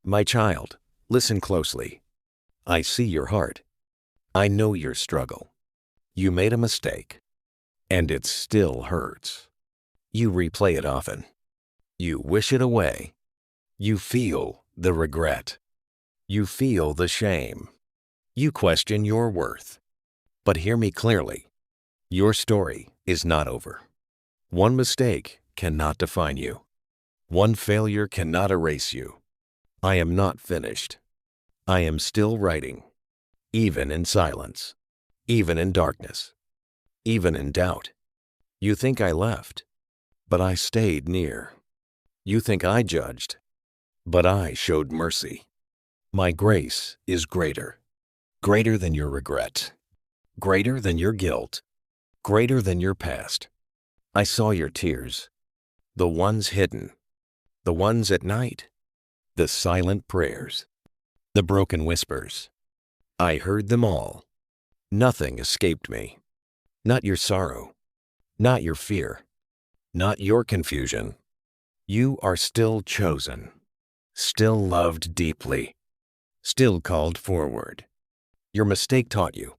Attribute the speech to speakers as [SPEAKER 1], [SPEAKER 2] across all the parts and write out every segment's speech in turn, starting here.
[SPEAKER 1] My child, listen closely. I see your heart. I know your struggle. You made a mistake, and it still hurts. You replay it often. You wish it away. You feel the regret. You feel the shame. You question your worth. But hear me clearly. Your story is not over. One mistake cannot define you. One failure cannot erase you. I am not finished. I am still writing, even in silence, even in darkness, even in doubt. You think I left, but I stayed near. You think I judged, but I showed mercy. My grace is greater, greater than your regret, greater than your guilt, greater than your past. I saw your tears, the ones hidden, the ones at night, the silent prayers, the broken whispers. I heard them all. Nothing escaped me. Not your sorrow, not your fear, not your confusion. You are still chosen, still loved deeply, still called forward. Your mistake taught you.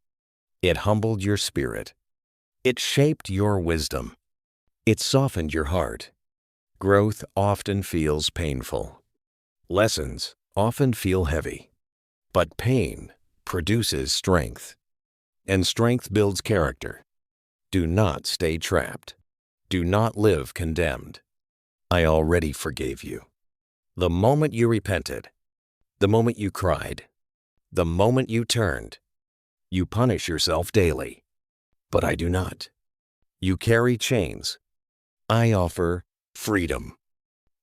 [SPEAKER 1] It humbled your spirit. It shaped your wisdom. It softened your heart. Growth often feels painful. Lessons often feel heavy. But pain produces strength. And strength builds character. Do not stay trapped. Do not live condemned. I already forgave you. The moment you repented, the moment you cried, the moment you turned, you punish yourself daily. But I do not. You carry chains. I offer freedom.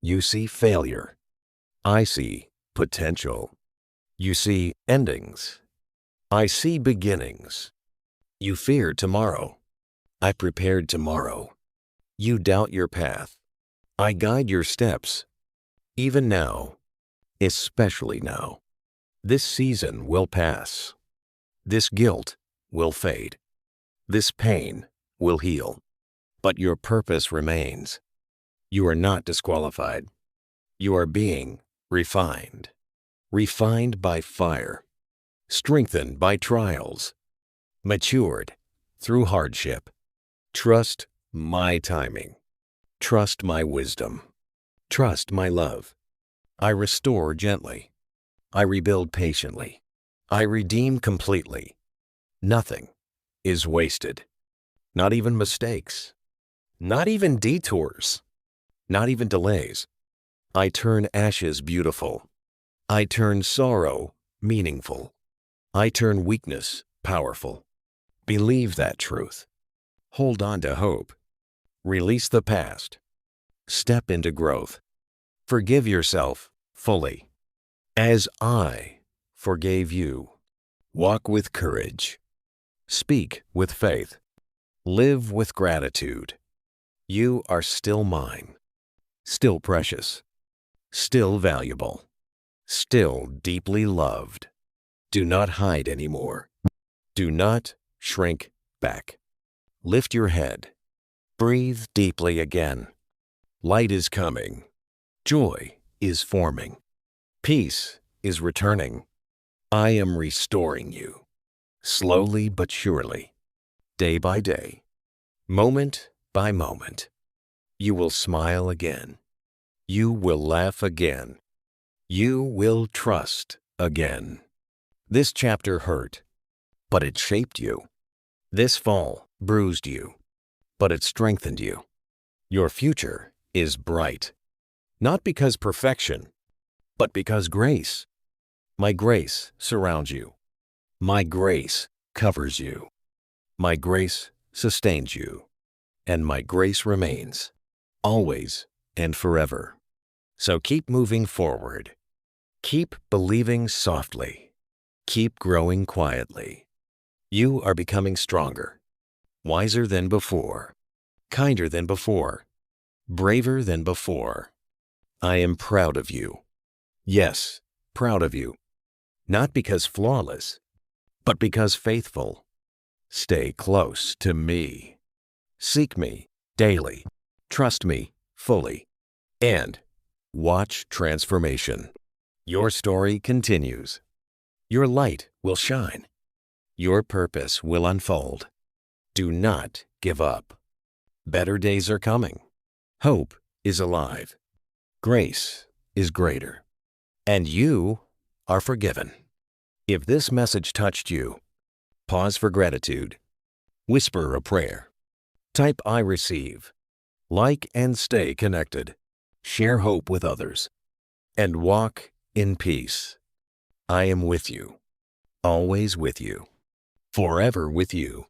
[SPEAKER 1] You see failure. I see potential. You see endings. I see beginnings. You fear tomorrow. I prepared tomorrow. You doubt your path. I guide your steps. Even now, especially now, this season will pass. This guilt will fade. This pain will heal. But your purpose remains. You are not disqualified. You are being refined. Refined by fire. Strengthened by trials. Matured through hardship. Trust my timing. Trust my wisdom. Trust my love. I restore gently. I rebuild patiently. I redeem completely. Nothing is wasted. Not even mistakes. Not even detours. Not even delays. I turn ashes beautiful. I turn sorrow meaningful. I turn weakness powerful. Believe that truth. Hold on to hope. Release the past. Step into growth. Forgive yourself fully. As I forgave you. Walk with courage. Speak with faith. Live with gratitude. You are still mine. Still precious. Still valuable. Still deeply loved. Do not hide anymore. Do not shrink back. Lift your head. Breathe deeply again. Light is coming. Joy is forming. Peace is returning. I am restoring you. Slowly but surely. Day by day. Moment by moment. You will smile again. You will laugh again. You will trust again. This chapter hurt, but it shaped you. This fall bruised you, but it strengthened you. Your future is bright, not because perfection, but because grace. My grace surrounds you. My grace covers you. My grace sustains you. And my grace remains, always and forever. So keep moving forward. Keep believing softly. Keep growing quietly. You are becoming stronger, wiser than before, kinder than before, braver than before. I am proud of you. Yes, proud of you. Not because flawless, but because faithful. Stay close to me. Seek me daily. Trust me fully. And watch transformation. Your story continues. Your light will shine. Your purpose will unfold. Do not give up. Better days are coming. Hope is alive. Grace is greater. And you are forgiven. If this message touched you, pause for gratitude. Whisper a prayer. Type I receive. Like and stay connected. Share hope with others. And walk in peace. I am with you. Always with you. Forever with you.